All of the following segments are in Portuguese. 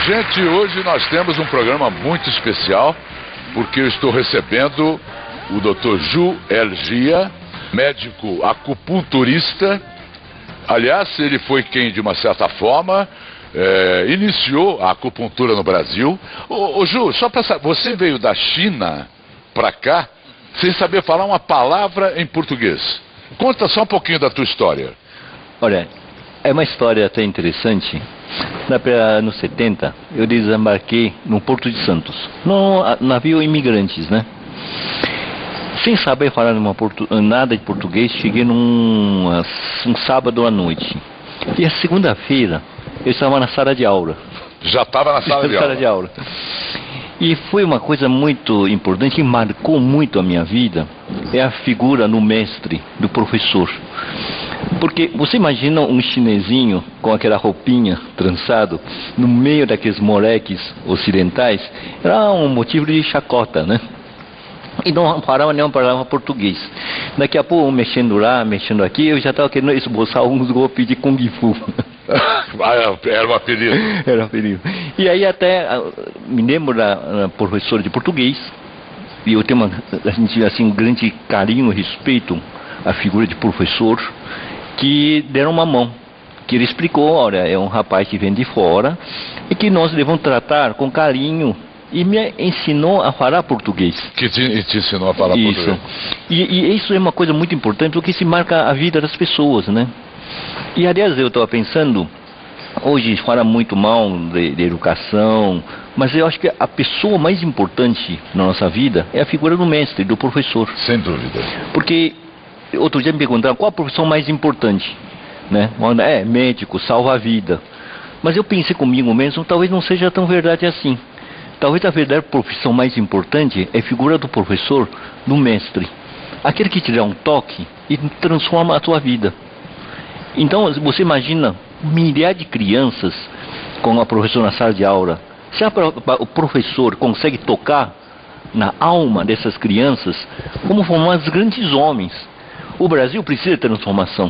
Gente, hoje nós temos um programa muito especial, porque eu estou recebendo o Dr. Ju Elgia, médico acupunturista. Aliás, ele foi quem, de uma certa forma, iniciou a acupuntura no Brasil. Ô Ju, só para saber, você veio da China para cá sem saber falar uma palavra em português. Conta só um pouquinho da tua história. Olha, é uma história até interessante. Nos 70, eu desembarquei no Porto de Santos, num navio imigrantes, né? Sem saber falar nada de português, cheguei um sábado à noite. E a segunda-feira, eu estava na sala de aula. Já estava na sala de aula. E foi uma coisa muito importante, que marcou muito a minha vida, é a figura do mestre, do professor. Porque você imagina um chinesinho com aquela roupinha trançado no meio daqueles moleques ocidentais, era um motivo de chacota, né? E não falava português. Daqui a pouco, mexendo lá, mexendo aqui, eu já estava querendo esboçar alguns golpes de Kung Fu. Era um apelido. Era um apelido. E aí até me lembro da professora de português, e eu tenho um grande carinho e respeito à figura de professor, que deram uma mão, que ele explicou, olha, é um rapaz que vem de fora e que nós devemos tratar com carinho, e me ensinou a falar português. Que te ensinou a falar português. E isso é uma coisa muito importante, porque se marca a vida das pessoas, né? E aliás, eu estava pensando, hoje fala muito mal de educação, mas eu acho que a pessoa mais importante na nossa vida é a figura do mestre, do professor. Sem dúvida. Porque outro dia me perguntaram qual a profissão mais importante, né? Médico, salva a vida. Mas eu pensei comigo mesmo, talvez não seja tão verdade assim. Talvez a verdadeira profissão mais importante é a figura do professor, do mestre. Aquele que te dá um toque e transforma a tua vida. Então, você imagina milhares de crianças com a professora na sala de aula. Se o professor consegue tocar na alma dessas crianças, como formar os grandes homens. O Brasil precisa de transformação.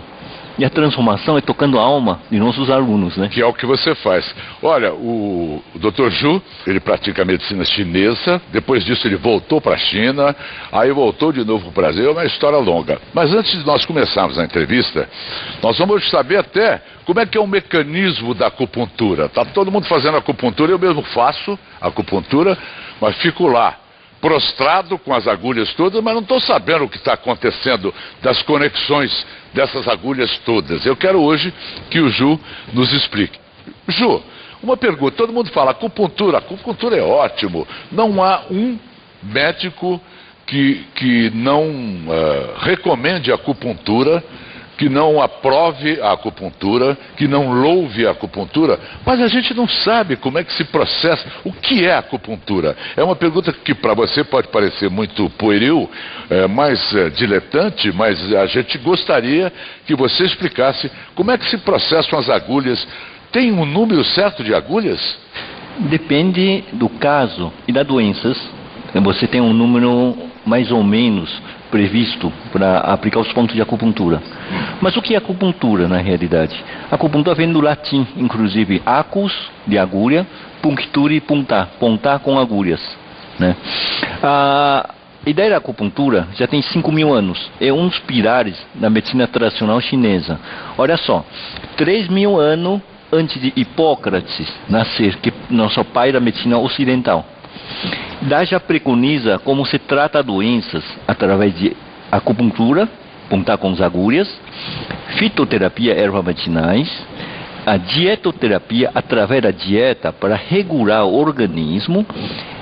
E a transformação é tocando a alma de nossos alunos, né? Que é o que você faz. Olha, o Dr. Ju, ele pratica medicina chinesa, depois disso ele voltou para a China, aí voltou de novo para o Brasil, é uma história longa. Mas antes de nós começarmos a entrevista, nós vamos saber até como é que é o mecanismo da acupuntura. Tá todo mundo fazendo acupuntura, eu mesmo faço acupuntura, mas fico lá, prostrado com as agulhas todas, mas não estou sabendo o que está acontecendo das conexões dessas agulhas todas. Eu quero hoje que o Ju nos explique. Ju, uma pergunta, todo mundo fala acupuntura é ótimo, não há um médico que não recomende a acupuntura, que não aprove a acupuntura, que não louve a acupuntura, mas a gente não sabe como é que se processa. O que é a acupuntura? É uma pergunta que para você pode parecer muito pueril, mais diletante, mas a gente gostaria que você explicasse como é que se processam as agulhas. Tem um número certo de agulhas? Depende do caso e das doenças. Você tem um número mais ou menos previsto para aplicar os pontos de acupuntura. Mas o que é acupuntura na realidade? A acupuntura vem do latim, inclusive acus, de agulha, puncture, puntar, pontar com agulhas, né? A ideia da acupuntura já tem 5.000 anos, é um dos pilares da medicina tradicional chinesa. Olha só, 3.000 anos antes de Hipócrates nascer, que é nosso pai da medicina ocidental. Daí já preconiza como se trata doenças através de acupuntura, pontar com as agulhas, fitoterapia, ervas medicinais, a dietoterapia através da dieta para regular o organismo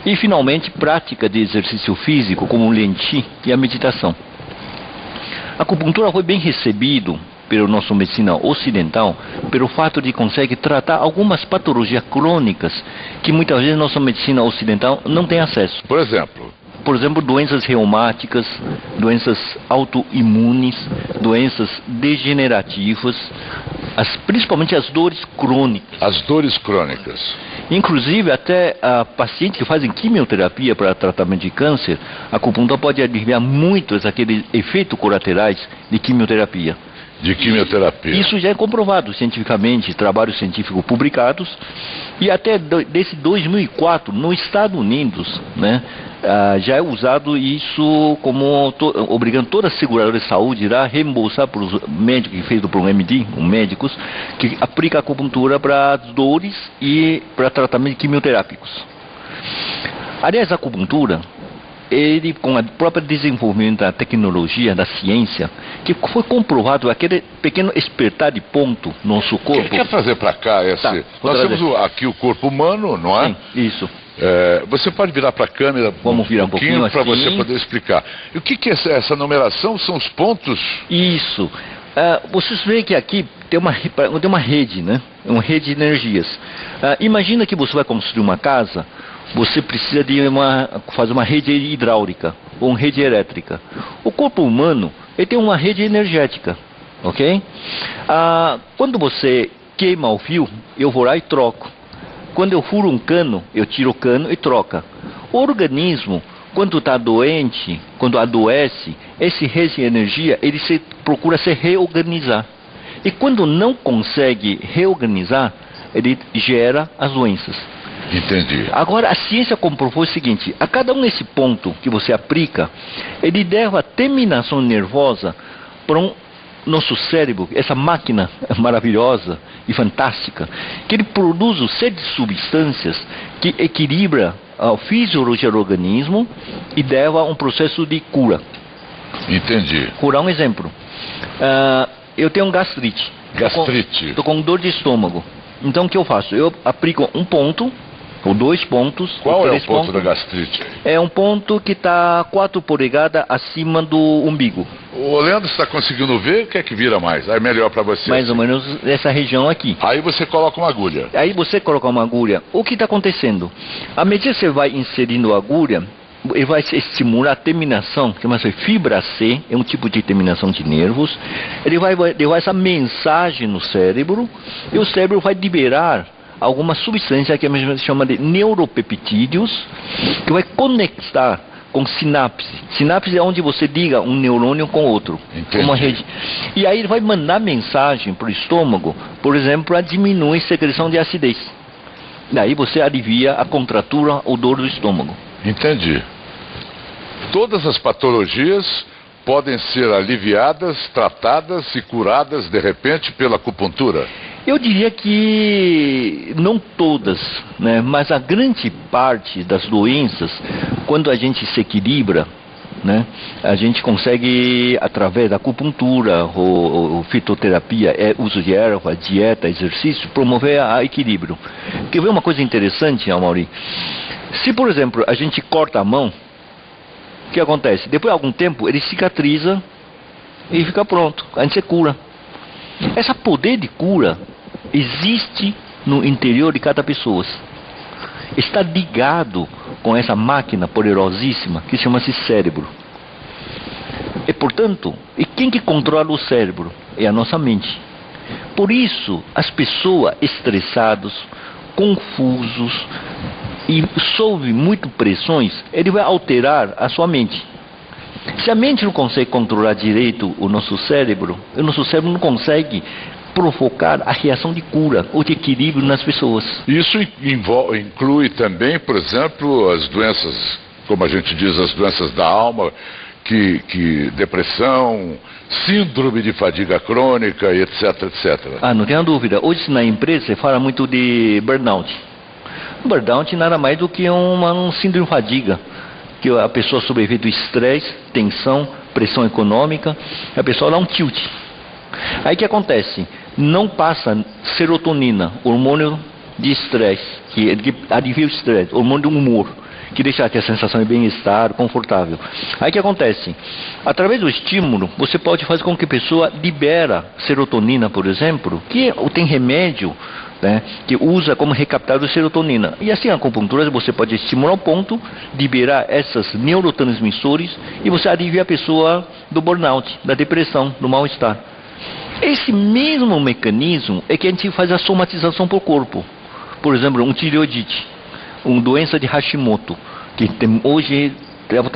e finalmente prática de exercício físico como o Lenti e a meditação. A acupuntura foi bem recebido pela nossa medicina ocidental, pelo fato de conseguir tratar algumas patologias crônicas que muitas vezes nossa medicina ocidental não tem acesso. Por exemplo, doenças reumáticas, doenças autoimunes, doenças degenerativas, principalmente as dores crônicas. As dores crônicas. Inclusive, até pacientes que fazem quimioterapia para tratamento de câncer, a acupuntura pode aliviar muitos daqueles efeitos colaterais de quimioterapia. De quimioterapia. Isso já é comprovado cientificamente, trabalhos científicos publicados, e até desse 2004, nos Estados Unidos, né, já é usado isso como obrigando toda a seguradora de saúde a reembolsar para os médicos, feito por um MD, médicos, que aplica acupuntura para dores e para tratamento quimioterápicos. Aliás, a acupuntura, ele, com o próprio desenvolvimento da tecnologia, da ciência, que foi comprovado aquele pequeno despertar de ponto no nosso corpo. O que quer trazer para cá esse? Tá, nós temos aqui o corpo humano, não é? Sim, isso. Você pode virar para a câmera Vamos virar um pouquinho para assim. você poder explicar. E o que é essa numeração? São os pontos? Isso. Vocês veem que aqui tem uma rede, né? Uma rede de energias. Imagina que você vai construir uma casa, você precisa de fazer uma rede hidráulica ou uma rede elétrica. O corpo humano, ele tem uma rede energética, ok? Quando você queima o fio, eu vou lá e troco. Quando eu furo um cano, eu tiro o cano e troca. O organismo, quando está doente, quando adoece, esse rede de energia, ele procura se reorganizar. E quando não consegue reorganizar, ele gera as doenças. Entendi. Agora, a ciência comprovou o seguinte: a cada desse ponto que você aplica, ele leva a terminação nervosa para nosso cérebro, essa máquina maravilhosa e fantástica, que ele produz uma série de substâncias que equilibra a fisiologia do organismo e leva a um processo de cura. Entendi. Vou dar um exemplo. Eu tenho um gastrite. Estou com dor de estômago. Então o que eu faço? Eu aplico um ponto, ou 2 pontos. Qual é o ponto da gastrite? É um ponto que está 4 polegadas acima do umbigo. O Leandro está conseguindo ver? O que é que vira mais? É melhor para você? Mais ou menos essa região aqui. Aí você coloca uma agulha. Aí você coloca uma agulha. O que está acontecendo? À medida que você vai inserindo a agulha, ele vai estimular a terminação, que chama-se fibra C, é um tipo de terminação de nervos. Ele vai levar essa mensagem no cérebro, e o cérebro vai liberar alguma substância que a gente chama de neuropeptídeos, que vai conectar com sinapse. Sinapse é onde você liga um neurônio com outro. Uma rede. E aí ele vai mandar mensagem para o estômago, por exemplo, para diminuir a secreção de acidez. Daí você alivia a contratura ou dor do estômago. Entendi. Todas as patologias podem ser aliviadas, tratadas e curadas de repente pela acupuntura? Eu diria que não todas, né? Mas a grande parte das doenças, quando a gente se equilibra, né, a gente consegue, através da acupuntura ou fitoterapia, uso de erva, dieta, exercício, promover o equilíbrio. Quer ver uma coisa interessante, Amaury? Se, por exemplo, a gente corta a mão, o que acontece? Depois de algum tempo, ele cicatriza e fica pronto, a gente se cura. Esse poder de cura existe no interior de cada pessoa. Está ligado com essa máquina poderosíssima que chama-se cérebro. E, portanto, quem que controla o cérebro? É a nossa mente. Por isso, as pessoas estressadas, confusos e sob muito pressões, ele vai alterar a sua mente. Se a mente não consegue controlar direito o nosso cérebro não consegue provocar a reação de cura ou de equilíbrio nas pessoas. Isso inclui também, por exemplo, as doenças, como a gente diz, as doenças da alma, que depressão, síndrome de fadiga crônica, etc, etc. Não tenha dúvida. Hoje na empresa se fala muito de burnout. Burnout nada mais do que um síndrome de fadiga, que a pessoa sob efeito do estresse, tensão, pressão econômica, a pessoa dá um tilt. Aí o que acontece? Não passa serotonina, hormônio de estresse, que alivia o estresse, hormônio do humor, que deixa a sensação de bem-estar, confortável. Aí o que acontece? Através do estímulo, você pode fazer com que a pessoa libera serotonina, por exemplo, que tem remédio, né, que usa como recaptador de serotonina. E assim a acupuntura você pode estimular o ponto, liberar esses neurotransmissores e você alivia a pessoa do burnout, da depressão, do mal-estar. Esse mesmo mecanismo é que a gente faz a somatização para o corpo. Por exemplo, um tireoidite, uma doença de Hashimoto, que hoje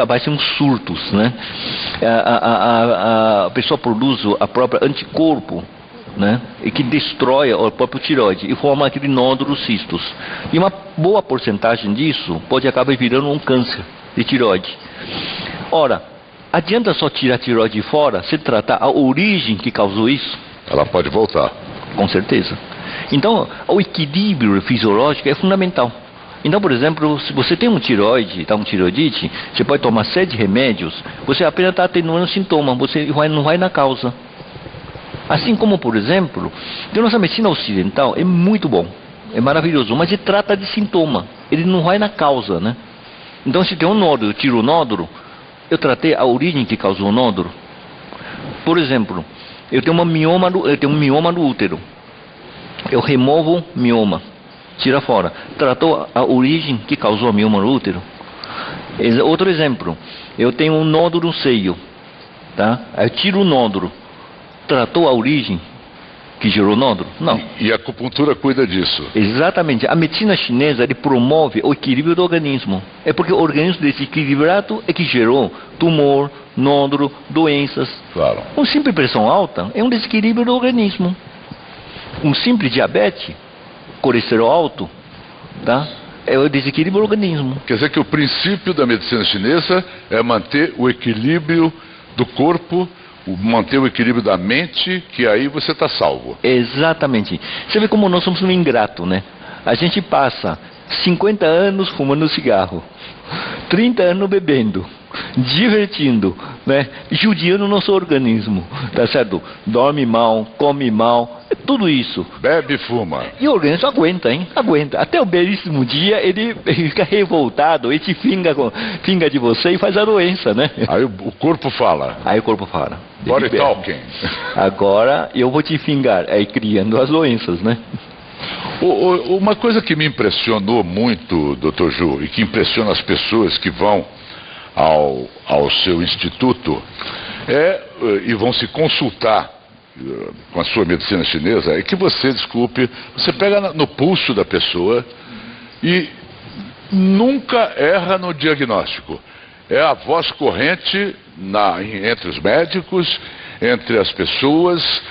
vai ser uns surtos, né? A pessoa produz a própria anticorpo, né? E que destrói o próprio tireoide e forma aquele nódulo cistos. E uma boa porcentagem disso pode acabar virando um câncer de tireoide. Ora, adianta só tirar a tireoide de fora, se tratar a origem que causou isso? Ela pode voltar. Com certeza. Então, o equilíbrio fisiológico é fundamental. Então, por exemplo, se você tem um tireoide, um tireoidite, você pode tomar 7 remédios, você apenas está atenuando o sintoma, você não vai na causa. Assim como, por exemplo, a nossa medicina ocidental é muito bom, é maravilhoso, mas ele trata de sintoma, ele não vai na causa, né? Então, se tem um nódulo, eu tiro o nódulo, eu tratei a origem que causou o nódulo. Por exemplo, eu tenho um mioma no útero, eu removo o mioma, tira fora, tratou a origem que causou o mioma no útero. Outro exemplo, eu tenho um nódulo no seio, tá? Eu tiro o nódulo, tratou a origem que gerou o nódulo? Não. E a acupuntura cuida disso? Exatamente. A medicina chinesa ele promove o equilíbrio do organismo. É porque o organismo desequilibrado é que gerou tumor, nódulo, doenças. Claro. Uma simples pressão alta é um desequilíbrio do organismo. Um simples diabetes, colesterol alto, tá? É o desequilíbrio do organismo. Quer dizer que o princípio da medicina chinesa é manter o equilíbrio do corpo, manter o equilíbrio da mente, que aí você está salvo. Exatamente. Você vê como nós somos um ingrato, né? A gente passa 50 anos fumando cigarro, 30 anos bebendo, divertindo, né? Judiando o nosso organismo, tá certo? Dorme mal, come mal, é tudo isso. Bebe e fuma. E o organismo aguenta, hein? Aguenta. Até o belíssimo dia ele fica revoltado, ele te finga de você e faz a doença, né? Aí o corpo fala. Aí o corpo fala. Body talking. Agora eu vou te fingar, aí criando as doenças, né? Uma coisa que me impressionou muito, Dr. Ju, e que impressiona as pessoas que vão ao seu instituto e vão se consultar com a sua medicina chinesa, é que você, desculpe, você pega no pulso da pessoa e nunca erra no diagnóstico. É a voz corrente entre os médicos, entre as pessoas.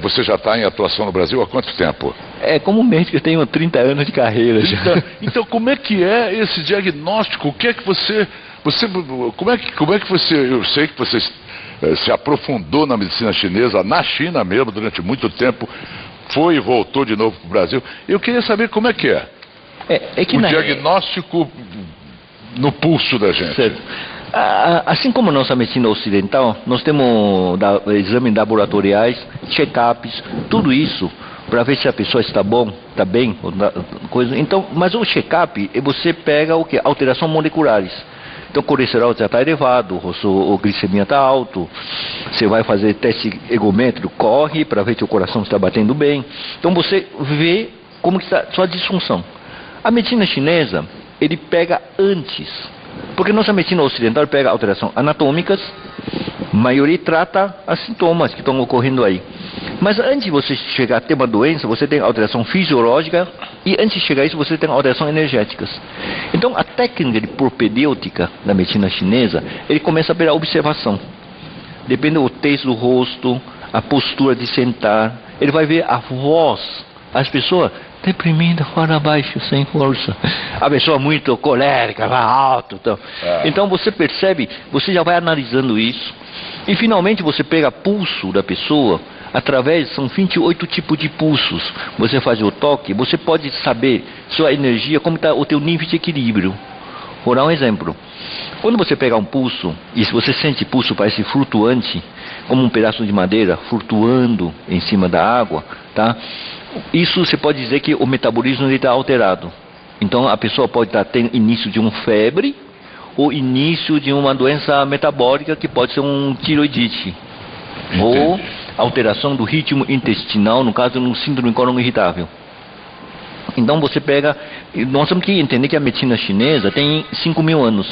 Você já está em atuação no Brasil há quanto tempo? Como médico eu tenho 30 anos de carreira já. Então como é que é esse diagnóstico? O que é que como é que você, eu sei que você se aprofundou na medicina chinesa, na China mesmo, durante muito tempo, foi e voltou de novo para o Brasil. Eu queria saber como é que é. O diagnóstico no pulso da gente. Certo. Assim como a nossa medicina ocidental, nós temos exames laboratoriais, check-ups, tudo isso para ver se a pessoa está bem, coisa. Então, mas o check-up, você pega o que? Alterações moleculares. Então o colesterol já está elevado, a glicemia está alto, você vai fazer teste ergométrico, corre para ver se o coração está batendo bem. Então você vê como está a sua disfunção. A medicina chinesa, ele pega antes, porque nossa medicina ocidental pega alterações anatômicas, a maioria trata os sintomas que estão ocorrendo aí. Mas antes de você chegar a ter uma doença, você tem alteração fisiológica e antes de chegar a isso você tem alterações energéticas. Então a técnica de propedêutica da medicina chinesa, ele começa pela observação. Depende do texto do rosto, a postura de sentar, ele vai ver a voz, as pessoas deprimida, fora baixo, sem força. A pessoa muito colérica, vai alto. Então você percebe, você já vai analisando isso. E finalmente você pega pulso da pessoa, são 28 tipos de pulsos. Você faz o toque, você pode saber sua energia, como está o teu nível de equilíbrio. Vou dar um exemplo. Quando você pega um pulso, e se você sente pulso parece flutuante, como um pedaço de madeira flutuando em cima da água, tá? Isso você pode dizer que o metabolismo está alterado. Então a pessoa pode estar tendo início de uma febre ou início de uma doença metabólica que pode ser um tiroidite. Entendi. Ou alteração do ritmo intestinal, no caso de um síndrome colon irritável. Então você pega, nós temos que entender que a medicina chinesa tem 5.000 anos.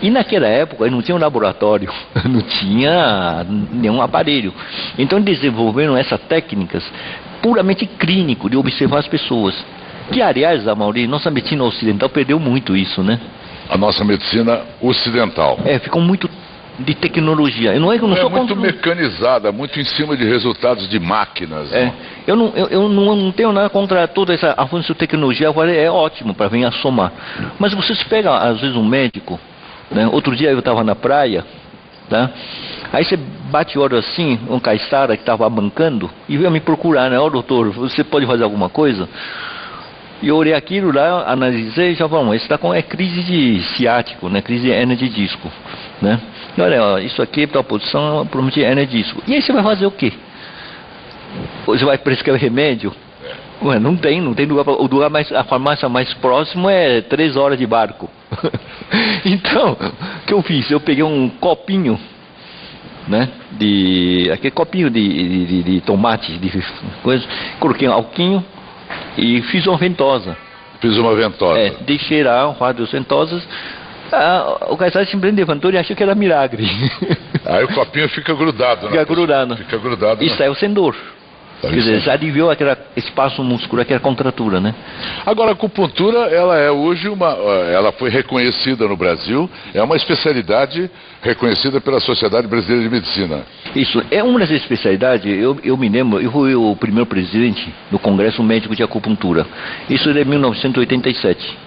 E naquela época não tinha um laboratório, não tinha nenhum aparelho. Então desenvolveram essas técnicas puramente clínico de observar as pessoas. Que aliás, a maioria, nossa medicina ocidental perdeu muito isso, né? a nossa medicina ocidental. Ficou muito de tecnologia. Não é que eu não sou muito mecanizada, muito em cima de resultados de máquinas. Eu não tenho nada contra toda essa avanço de tecnologia, agora é ótimo para vir a somar. Mas você se pega, às vezes, um médico, né? Outro dia eu estava na praia, tá? Aí você bate o olho assim, um caixara que estava bancando, e veio me procurar, né? Ó, doutor, você pode fazer alguma coisa? E eu olhei aquilo lá, analisei e já falei, esse está com crise de ciático, né? Crise de hernia de disco, né? E olha, ó, isso aqui, tal posição, promete hernia de disco. E aí você vai fazer o quê? Você vai prescrever remédio? Ué, não tem lugar a farmácia mais próximo é 3 horas de barco. Então, o que eu fiz? Eu peguei um copinho, né? Aquele copinho de tomate, de coisa, coloquei um alquinho e fiz uma ventosa. Fiz uma ventosa. Deixei lá um quadro de ventosas. O Caissara simplesmente levantou e achou que era milagre. Aí o copinho fica grudado, né? Fica grudado. Isso é o sendor. Quer dizer, já aliviou aquele espaço muscular, aquela contratura, né? Agora, a acupuntura, ela é hoje ela foi reconhecida no Brasil, é uma especialidade reconhecida pela Sociedade Brasileira de Medicina. Isso, é uma das especialidades, eu me lembro, eu fui o primeiro presidente do Congresso Médico de Acupuntura. Isso é de 1987.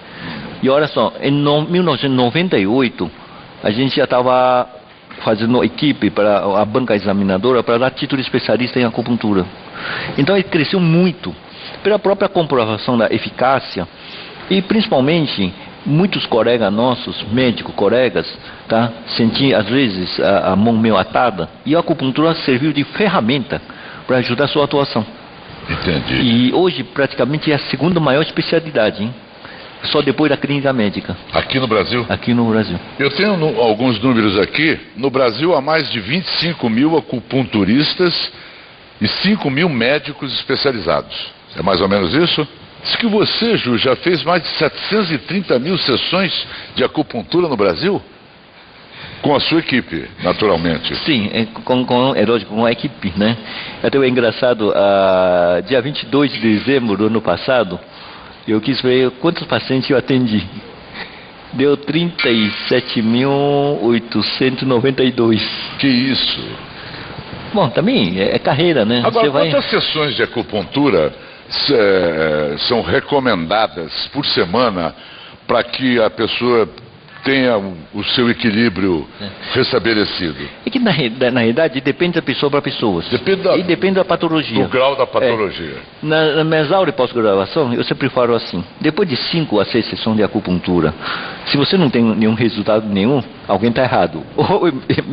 E olha só, em 1998, a gente já estava fazendo equipe para a banca examinadora para dar título de especialista em acupuntura. Então ele cresceu muito pela própria comprovação da eficácia e principalmente muitos colegas nossos, médicos, colegas, tá, sentiam às vezes a mão meio atada e a acupuntura serviu de ferramenta para ajudar a sua atuação. Entendi. E hoje praticamente é a segunda maior especialidade, hein? Só depois da clínica médica. Aqui no Brasil? Aqui no Brasil. Eu tenho alguns números aqui. No Brasil há mais de 25 mil acupunturistas e 5 mil médicos especializados. É mais ou menos isso? Diz que você, Ju, já fez mais de 730 mil sessões de acupuntura no Brasil? Com a sua equipe, naturalmente. Sim, é lógico, com a equipe, né? Até é engraçado, dia 22 de dezembro do ano passado, eu quis ver quantos pacientes eu atendi. Deu 37.892. Que isso? Bom, também é carreira, né? Agora, quantas sessões de acupuntura são recomendadas por semana para que a pessoa tenha o seu equilíbrio restabelecido? É que na realidade depende da pessoa para pessoas. Depende da patologia. Do grau da patologia. Na minhas aulas de pós-graduação, eu sempre falo assim, depois de 5 a 6 sessões de acupuntura, se você não tem nenhum resultado nenhum, alguém está errado. Ou o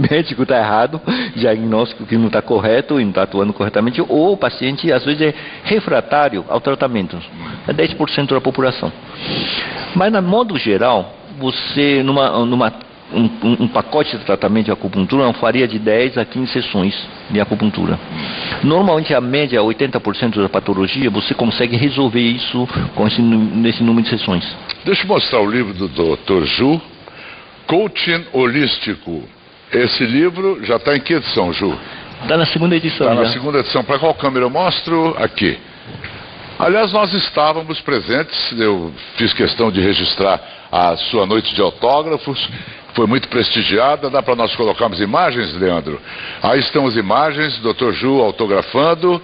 médico está errado, diagnóstico que não está correto e não está atuando corretamente, ou o paciente às vezes é refratário ao tratamento. É 10% da população. Mas, no modo geral, você, um pacote de tratamento de acupuntura, não faria de 10 a 15 sessões de acupuntura. Normalmente, a média, 80% da patologia, você consegue resolver isso com nesse número de sessões. Deixa eu mostrar o livro do Dr. Ju, Coaching Holístico. Esse livro já está em que edição, Ju? Está na segunda edição. Está na segunda edição. Para qual câmera eu mostro? Aqui. Aliás, nós estávamos presentes, eu fiz questão de registrar a sua noite de autógrafos, foi muito prestigiada. Dá para nós colocarmos imagens, Leandro? Aí estão as imagens, Dr. Ju autografando,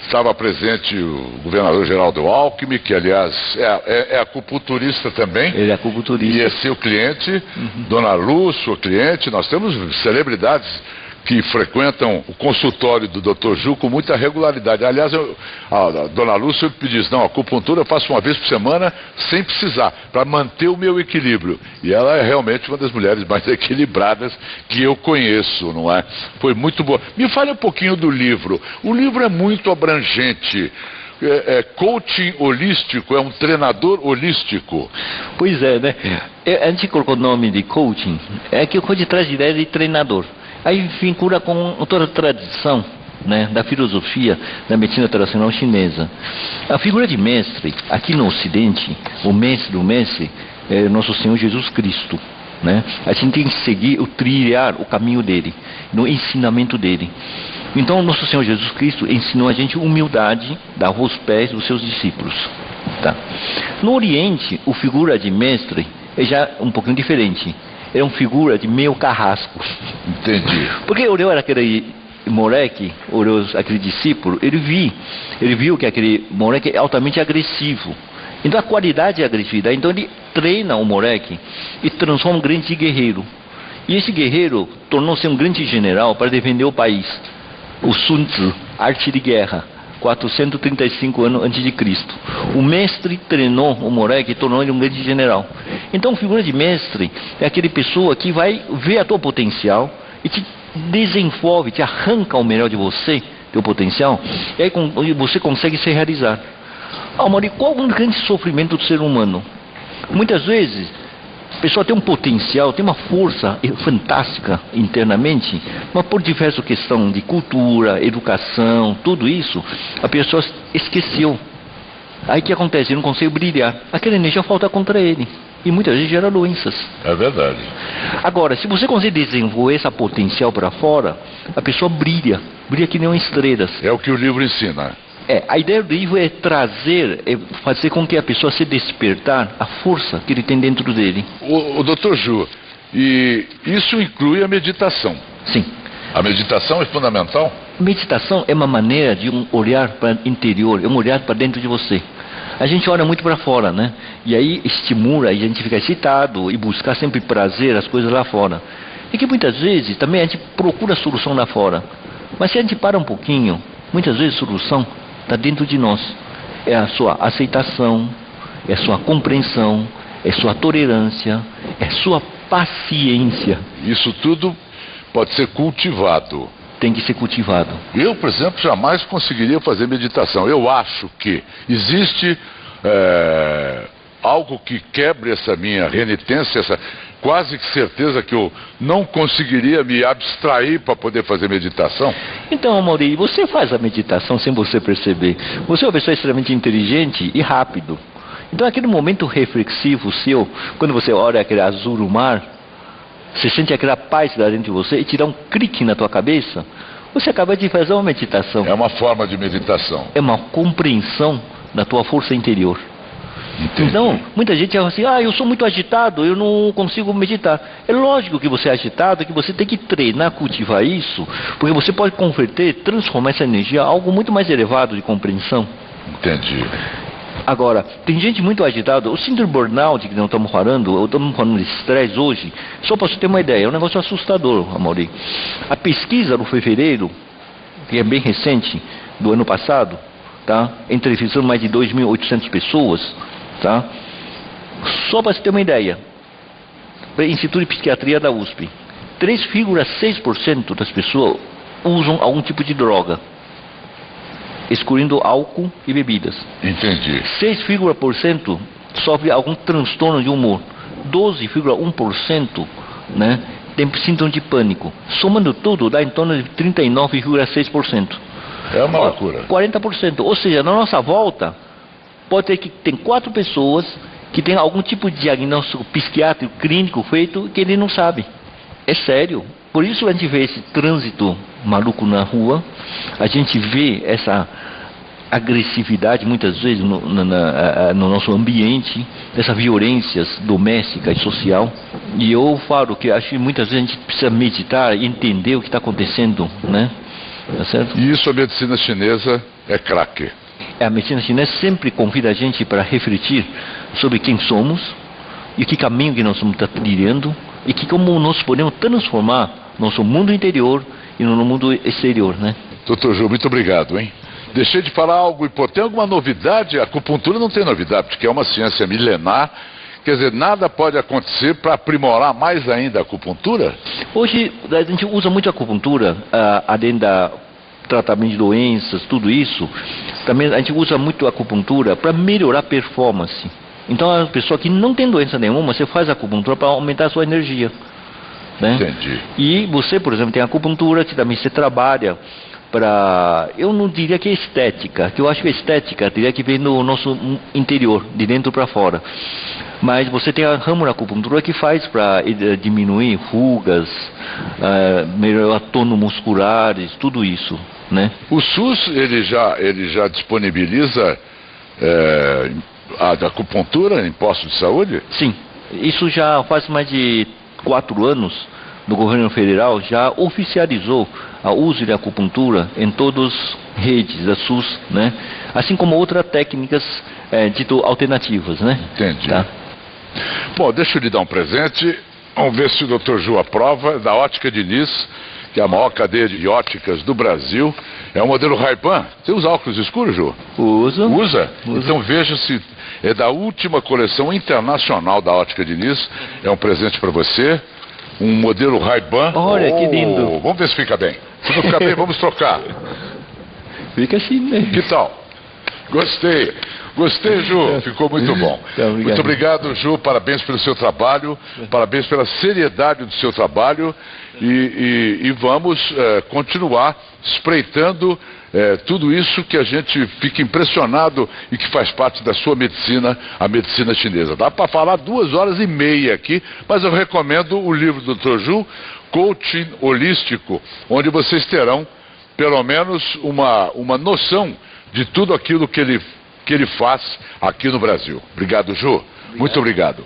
estava presente o governador Geraldo Alckmin, que aliás é acupunturista também. Ele é acupunturista. E é seu cliente, Dona Lu, sua cliente. Nós temos celebridades que frequentam o consultório do Dr. Ju com muita regularidade. Aliás, a Dona Lúcia me disse, não, a acupuntura eu faço uma vez por semana sem precisar, para manter o meu equilíbrio. E ela é realmente uma das mulheres mais equilibradas que eu conheço, não é? Foi muito boa. Me fale um pouquinho do livro. O livro é muito abrangente. Coaching holístico, é um treinador holístico. Pois é, né? A gente colocou o nome de coaching, é que o coaching traz ideia de treinador. Aí vincula com toda a tradição, né, da filosofia da medicina tradicional chinesa. A figura de mestre, aqui no Ocidente, o mestre do mestre é nosso Senhor Jesus Cristo, né? A gente tem que seguir, trilhar o caminho dele, no ensinamento dele. Então, nosso Senhor Jesus Cristo ensinou a gente humildade, dar aos pés dos seus discípulos. Tá? No Oriente, a figura de mestre é já um pouquinho diferente. É uma figura de meio carrasco. Entendi. Porque eu era aquele moleque, aquele discípulo, ele viu que aquele moleque é altamente agressivo. Então a qualidade é agressividade. Então ele treina o moleque e transforma um grande guerreiro. E esse guerreiro tornou-se um grande general para defender o país. O Sun Tzu, arte de guerra, 435 anos antes de Cristo. O mestre treinou o moleque e tornou ele um grande general. Então, figura de mestre é aquele pessoa que vai ver a tua potencial e te desenvolve, te arranca o melhor de você, teu potencial, e aí você consegue se realizar. Mauri, qual é o grande sofrimento do ser humano? Muitas vezes a pessoa tem um potencial, tem uma força fantástica internamente, mas por diversas questões de cultura, educação, tudo isso, a pessoa esqueceu. Aí o que acontece? Ele não consegue brilhar. Aquela energia falta contra ele. E muitas vezes gera doenças. É verdade. Agora, se você conseguir desenvolver esse potencial para fora, a pessoa brilha que nem estrelas. É o que o livro ensina. A ideia do livro é fazer com que a pessoa se despertar a força que ele tem dentro dele. O Dr. Ju, e isso inclui a meditação? Sim. A meditação é fundamental? Meditação é uma maneira de um olhar para o interior, é um olhar para dentro de você. A gente olha muito para fora, né? E aí estimula, a gente fica excitado e buscar sempre prazer, as coisas lá fora. E que muitas vezes também a gente procura a solução lá fora. Mas se a gente para um pouquinho, muitas vezes a solução está dentro de nós. É a sua aceitação, é a sua compreensão, é a sua tolerância, é a sua paciência. Isso tudo pode ser cultivado. Tem que ser cultivado. Eu, por exemplo, jamais conseguiria fazer meditação. Eu acho que existe algo que quebre essa minha renitência, essa quase que certeza que eu não conseguiria me abstrair para poder fazer meditação. Então, Mauri, você faz a meditação sem você perceber. Você é uma pessoa extremamente inteligente e rápido. Então, aquele momento reflexivo seu, quando você olha aquele azul do mar, você sente aquela paz lá dentro de você e te dá um clique na tua cabeça, você acaba de fazer uma meditação. É uma forma de meditação. É uma compreensão da tua força interior. Entendi. Então, muita gente fala assim, eu sou muito agitado, eu não consigo meditar. É lógico que você é agitado, que você tem que treinar, cultivar isso, porque você pode converter, transformar essa energia em algo muito mais elevado de compreensão. Entendi. Agora, tem gente muito agitada, o síndrome burnout que nós estamos falando de estresse hoje, só para você ter uma ideia, é um negócio assustador, Amaury. A pesquisa no fevereiro, que é bem recente, do ano passado, tá? Entrevistando mais de 2.800 pessoas, tá? Só para você ter uma ideia, Instituto de Psiquiatria da USP, 3,6% das pessoas usam algum tipo de droga, excluindo álcool e bebidas. Entendi. 6,% sofre algum transtorno de humor. 12,1%, né, tem síndrome de pânico. Somando tudo, dá em torno de 39,6%. É uma loucura. 40%. Ou seja, na nossa volta, pode ter que tem 4 pessoas que têm algum tipo de diagnóstico psiquiátrico clínico feito que ele não sabe. É sério. Por isso a gente vê esse trânsito maluco na rua, a gente vê essa agressividade muitas vezes no nosso ambiente, essa violência doméstica e social. E eu falo que acho que muitas vezes a gente precisa meditar e entender o que está acontecendo, né? Tá certo? E isso a medicina chinesa é craque. A medicina chinesa sempre convida a gente para refletir sobre quem somos e que caminho que nós estamos trilhando e que como nós podemos transformar nosso mundo interior e no mundo exterior, né? Dr. Ju, muito obrigado, hein? Deixei de falar algo importante. Tem alguma novidade? A acupuntura não tem novidade, porque é uma ciência milenar. Quer dizer, nada pode acontecer para aprimorar mais ainda a acupuntura? Hoje a gente usa muito a acupuntura, além da tratamento de doenças, tudo isso. Também a gente usa muito a acupuntura para melhorar a performance. Então a pessoa que não tem doença nenhuma, você faz a acupuntura para aumentar a sua energia, né? Entendi. E você, por exemplo, tem a acupuntura que também você trabalha para, eu não diria que é estética, que eu acho que a estética teria que vir no nosso interior, de dentro para fora. Mas você tem a ramo da acupuntura que faz para diminuir rugas, melhorar tono musculares, tudo isso, né? O SUS, ele já disponibiliza a acupuntura em postos de saúde? Sim. Isso já faz mais de 4 anos, no governo federal já oficializou o uso de acupuntura em todas as redes da SUS, né? Assim como outras técnicas dito alternativas, né? Entendi. Tá? Bom, deixa eu lhe dar um presente. Vamos ver se o Dr. Ju aprova, da Ótica Diniz, que é a maior cadeia de óticas do Brasil. É o modelo Ray-Ban. Você usa óculos escuros, Ju? Uso. Usa? Então veja se é da última coleção internacional da Ótica Diniz. É um presente para você. Um modelo Ray-Ban. Olha, que lindo. Vamos ver se fica bem. Se não ficar bem, vamos trocar. Fica assim mesmo. Que tal? Gostei. Gostei, Ju. Ficou muito bom. Muito obrigado, Ju. Parabéns pelo seu trabalho. Parabéns pela seriedade do seu trabalho. E vamos continuar espreitando tudo isso que a gente fica impressionado e que faz parte da sua medicina, a medicina chinesa. Dá para falar 2h30 aqui, mas eu recomendo o livro do Dr. Ju, Coaching Holístico, onde vocês terão pelo menos uma noção de tudo aquilo que ele faz aqui no Brasil. Obrigado, Ju. Muito obrigado.